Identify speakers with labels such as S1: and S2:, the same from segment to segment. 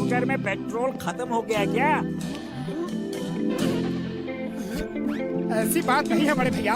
S1: Scooter में petrol खत्म हो गया क्या?
S2: ऐसी बात नहीं है बड़े भैया।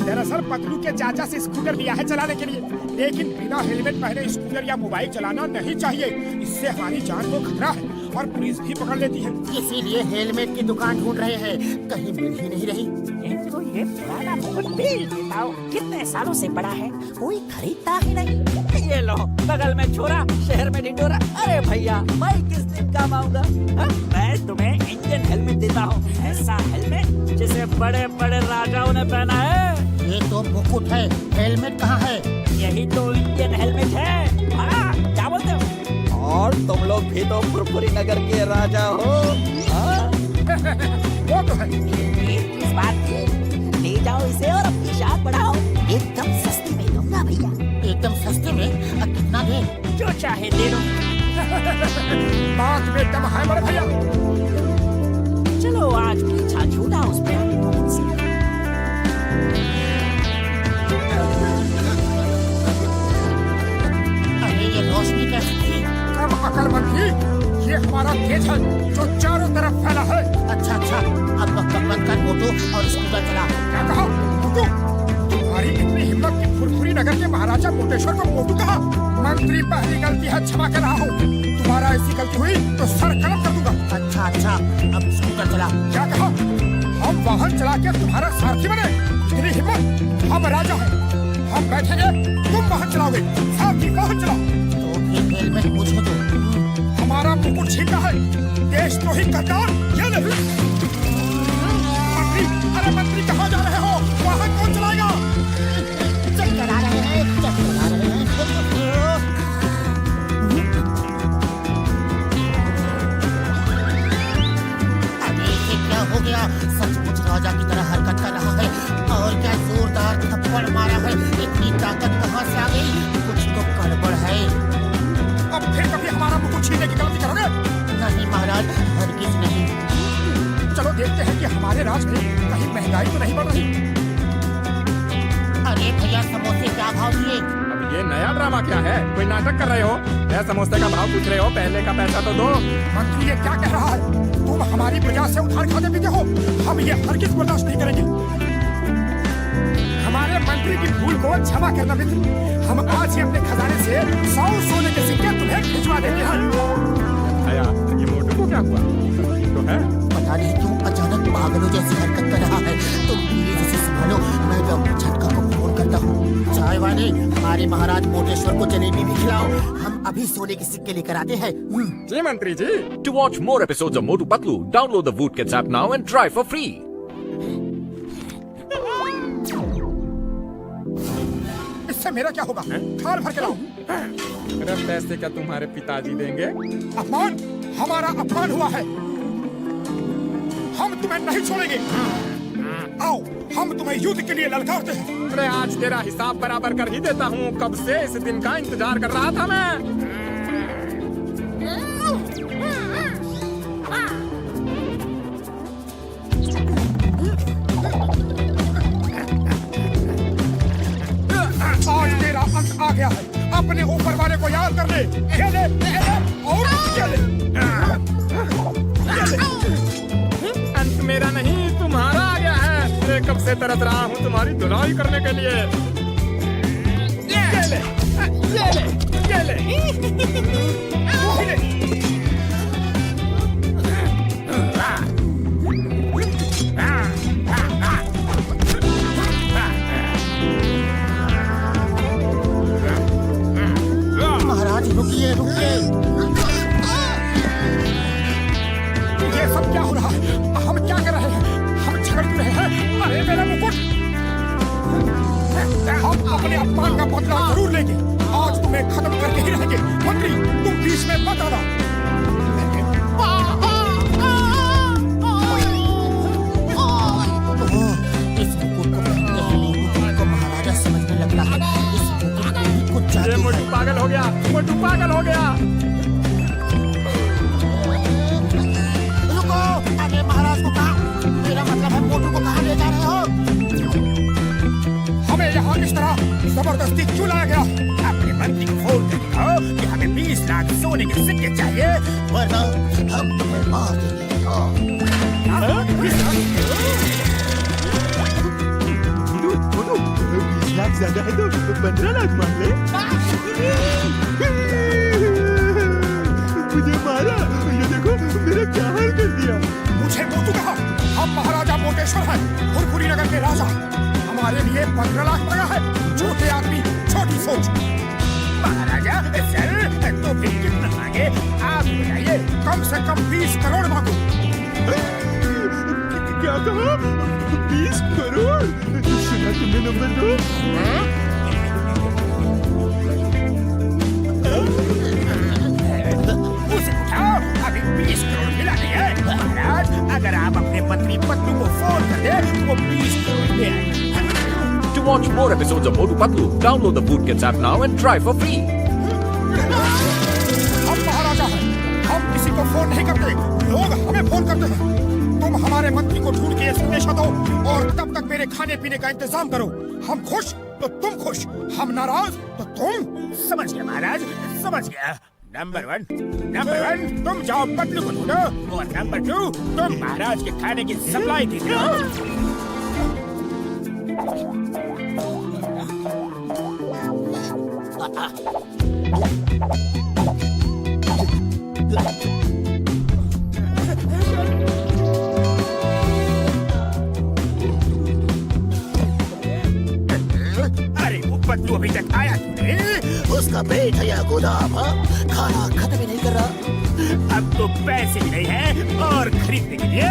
S2: दरअसल पतलू के चाचा से स्कूटर लिया है चलाने के लिए, लेकिन बिना हेलमेट पहने स्कूटर या मोबाइल चलाना नहीं चाहिए। इससे हमारी जान को खतरा है और पुलिस भी पकड़ लेती है।
S3: इसीलिए हेलमेट की दुकान ढूंढ रहे हैं, कहीं मिल ही नहीं रही।
S1: इनको ये पुराना मुकुट बेच देता हूँ, कितने सालों से पड़ा है, कोई खरीदता ही नहीं। ये लो, बगल में छोरा, शहर में ढिंढोरा। अरे भैया, मैं किस दिन काम आऊंगा? मैं तुम्हें इंडियन हेलमेट देता हूँ, ऐसा हेलमेट जिसे बड़े बड़े राजाओं ने पहना है।
S3: ये तो मुकुट है, हेलमेट कहाँ है?
S1: यही तो इंडियन हेलमेट है। हाँ, क्या बोलते हो? और तुम लोग भी तो फुरफुरी नगर के राजा हो। हाँ?
S2: वो तो है।
S1: इस बात की ले जाओ इसे और अपनी शान बढ़ाओ। एकदम सस्ती में दूंगा भैया।
S3: एकदम सस्ते में? कितना दे?
S1: जो चाहे दे दो।
S2: बात में दम है बड़े भैया।
S1: चलो आज पीछा छूटा उस पे।
S3: अरे ये रोशनी कैसी थी?
S2: अब अकलमंदी, ये हमारा तेज है जो चारों तरफ फैला है।
S3: अच्छा अच्छा, अब वक्त बंद कर मोटू और स्कूटर चला।
S2: क्या कहा मोटू? तुम्हारी इतनी हिम्मत कि फुरफुरी नगर के महाराजा मोटेश्वर को मोटू कहा? मंत्री पहली गलती है, क्षमा कर रहा हूँ। तुम्हारा ऐसी गलती हुई तो सर कलम कर दूंगा।
S3: अच्छा अच्छा, अब स्कूटर चला।
S2: क्या कहा? हम वाहन चला के तुम्हारा सारथी बने? इतनी हिम्मत? हम राजा हैं, हम बैठेंगे, तुम वाहन चलाओगे। सारथी वाहन चलाओ।
S3: तो फिर हेलमेट मुझे दो।
S2: हमारा मुकुट छीनना है, देशद्रोही गद्दार। ये नहीं। मंत्री, अरे मंत्री कहाँ जा रहे हो? वाहन कौन चलाएगा?
S3: चक्कर आ रहे हैं, चक्कर आ रहे हैं। अरे ये क्या हो गया? सचमुच राजा की तरह हरकत कर रहा है और क्या जोरदार थप्पड़ मारा है। इतनी ताकत कहाँ से आ गई? कुछ तो गड़बड़ है।
S2: अब फिर कभी हमारा मुकुट छीनने की गलती करोगे?
S3: नहीं महाराज, हरगिज नहीं।
S2: चलो देखते हैं कि हमारे राज में कहीं महंगाई तो नहीं बढ़ रही।
S3: अरे भैया, समोसे क्या भाव दिए?
S4: अब ये नया ड्रामा क्या है? कोई नाटक कर रहे हो? यह समोसे का भाव पूछ रहे हो? पहले का पैसा तो दो।
S2: मंत्री ये क्या कह रहा है? तुम हमारी प्रजा से उधार खाते पीते हो। हम ये हरगिज बर्दाश्त नहीं करेंगे। हमारे मंत्री की भूल को क्षमा करना मित्र। हम आज ही अपने खजाने से 100 सोने के सिक्के तुम्हें भिजवा देते हैं।
S4: आया, ये मोटू को क्या हुआ? तो है
S3: पता नहीं क्यों अचानक पागलों जैसी हरकत कर रहा है। तुम प्लीज इसे संभालो, मैं डॉक्टर झटका को फोन करता हूँ। चाय वाले, हमारे महाराज मोटेश्वर को जलेबी भी खिलाओ, हम अभी सोने के सिक्के लेकर आते हैं।
S4: जी मंत्री जी।
S5: To watch more episodes of Motu Patlu, download the Voot Kids app now and try for free.
S2: इससे मेरा क्या होगा? थाल भर के लाओ।
S4: अरे पैसे क्या तुम्हारे पिताजी देंगे?
S2: अपमान, हमारा अपमान हुआ है। हम तुम्हें नहीं छोड़ेंगे। आओ, हम तुम्हें युद्ध के लिए ललकारते हैं।
S4: अरे आज तेरा हिसाब बराबर कर ही देता हूँ। कब से इस दिन का इंतजार कर रहा था मैं।
S2: आज तेरा अंत आ गया है। अपने ऊपर वाले को याद कर ले। ये ले, ये ले, और ये ले। ये ले।
S4: अंत मेरा नहीं तुम्हारा आ गया है। मैं कब से तरस रहा हूँ तुम्हारी धुलाई करने के लिए। ये ले, ये ले, ये ले, ये ले।
S3: महाराज रुकिए रुकिए।
S2: ये सब क्या हो रहा है? हम क्या कर रहे हैं? हम झगड़ क्यों रहे हैं? अरे मेरा मुकुट! हम अपने अपमान का बदला जरूर लेंगे। आज तुम्हें खत्म करके ही रहेंगे। मंत्री, तुम बीच में मत आना।
S3: इस मुकुट को पहनते ही मोटू को महाराजा समझने लगता है। इस मुकुट में ही कुछ जादू
S4: ये
S3: है।
S4: मोटू पागल हो गया, मोटू पागल हो गया।
S3: रुको, अरे महाराज को कहा? मेरा मतलब है मोटू को कहाँ ले जा रहे हो?
S2: हमें यहाँ इस तरह जबरदस्ती क्यों लाया गया?
S1: अपने मंत्री को फोन कर दिखाओ कि हमें 20 लाख सोने के सिक्के चाहिए।
S3: वरना हम तुम्हें मार देंगे।
S6: मोटू 20 लाख ज्यादा है तो 15 लाख मांग ले। मुझे मारा, ये देखो मेरा क्या हाल कर दिया।
S2: मुझे मोटू कहा, हम महाराजा मोटेश्वर हैं, फुरफुरी नगर के राजा। हमारे लिए 15 लाख लगा है। छोटे आदमी छोटी सोच। महाराजा सर तो फिर कितना मांगे आप बताइए। कम से कम 20 करोड़ मांगो।
S6: क्या कहा? 20 करोड़? सुना तुमने नंबर 2?
S2: उसे उठाओ, अभी 20 करोड़ मिला नहीं है। महाराज अगर आप अपने पत्नी पत्तू को फोन कर दे वो 20 करोड़ ले आए।
S5: To watch more episodes of Motu Patlu, download the Voot Kids app now and try for free.
S2: हम महाराजा हैं, हम किसी को फोन नहीं करते, लोग हमें फोन करते हैं। तुम हमारे मंत्री को ढूंढ के ये संदेशा दो और तब तक मेरे खाने पीने का इंतजाम करो। हम खुश तो तुम खुश, हम नाराज तो तुम। समझ गया महाराज, समझ गया। नंबर 1 तुम जाओ पतलू को ढूंढो और नंबर 2 तुम महाराज के खाने की सप्लाई दे दो। अरे वो पतलू अभी तक आया नहीं।
S3: उसका पेट है या गोदाम, खाना खत्म ही नहीं कर रहा।
S2: अब तो पैसे भी नहीं है और खरीदने के लिए।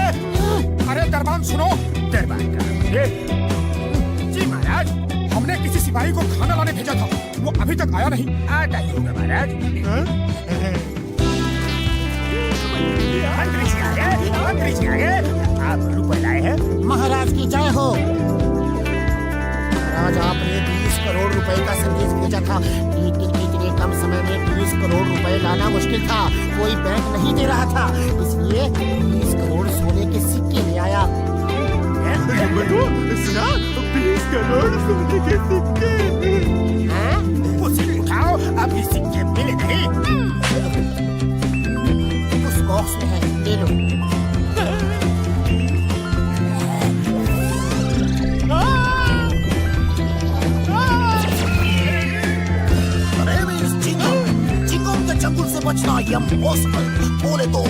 S2: अरे दरबान सुनो, दरबान का जी महाराज, हमने किसी सिपाही को खाना लाने भेजा था, वो अभी तक आया नहीं। आता ही होगा महाराज। मंत्री जी आ गए, मंत्री जी आ गए। आप रुपए लाए हैं?
S3: महाराज की जय हो। महाराज आपने 20 करोड़ रुपए का संदेश भेजा था, लेकिन इतने कम समय में 20 करोड़ रुपए लाना मुश्किल था। कोई बैंक नहीं दे रहा था, इसलिए 20 करोड़ सोने के सिक्के ले आया।
S6: सुना? 20 करोड़ सोने के सिक्के।
S2: वो सिक्के उठाओ, अभी सिक्के मिले नहीं।
S3: उस बॉक्स में है, ले लो। चिंगम के जंगल से बचना इम्पॉसिबल, बोले तो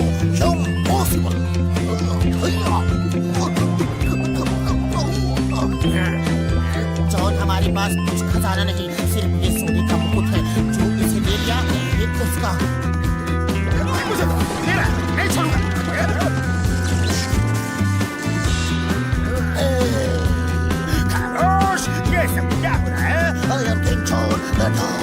S3: इम्पॉसिबल। जॉन, हमारे पास कुछ खजाना नहीं, सिर्फ ये सोने का मुकुट है। जो इसे ले लिया ये उसका।
S2: मुझे दो, मेरा नहीं छोड़ूंगा। खामोश, ये सब क्या हो रहा है?
S3: I am King John, the Dog।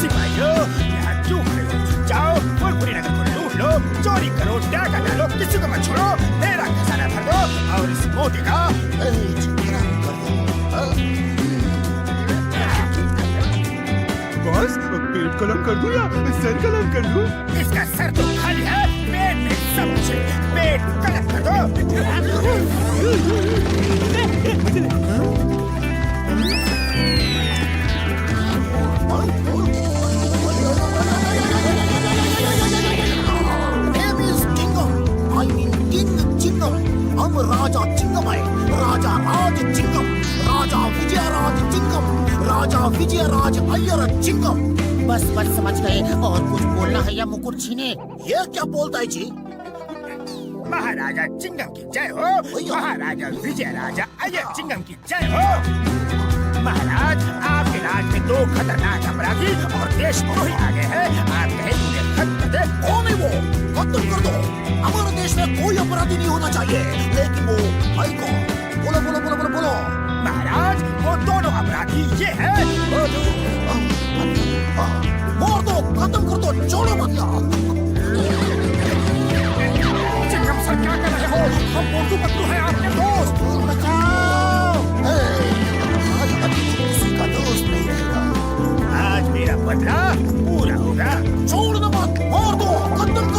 S2: सिपाहियों, यहाँ चूक रहे हो। जाओ फुरफुरी नगर को लूट लो, चोरी करो, डाका डालो, किसी को मत छोड़ो। मेरा खजाना भर दो और इस मोटी का
S6: बॉस, पेट को लॉक कर दूं या सर को लॉक कर दूं?
S2: इसका सर तो खाली है, पेट में सब कुछ है। पेट कलम कर दो।
S3: Name is Chingam. I mean King Chingam. हम राजा चिंगम है, राजा राज चिंगम, राजा विजय राज चिंगम, राजा विजय राज अय्यर चिंगम। बस बस समझ गए। और कुछ बोलना है या मुकुट छीने? ये क्या बोलता है जी?
S2: महाराजा चिंगम की जय हो। महाराजा विजय राजा अय्यर चिंगम की जय हो। महाराज, आपके राज में 2 खतरनाक अपराधी और देशद्रोही आ गए हैं। आप कहें उन्हें खत्म कर दे।
S3: कौन है वो? खत्म कर दो। हमारे देश में कोई अपराधी नहीं होना चाहिए, लेकिन वो भाई कौन? बोलो बोलो बोलो बोलो बोलो।
S2: महाराज, वो दोनों अपराधी ये है।
S3: मार दो, खत्म कर दो, छोड़ो मत यार।
S2: चिंगम सर, क्या कर रहे हो? हम मोटू पतलू हैं, आपके दोस्त।
S3: बचाओ। आज किसी का दोस्त नहीं रहेगा।
S2: आज मेरा बदला पूरा होगा।
S3: छोड़ दो मत, मार दो, खत्म कर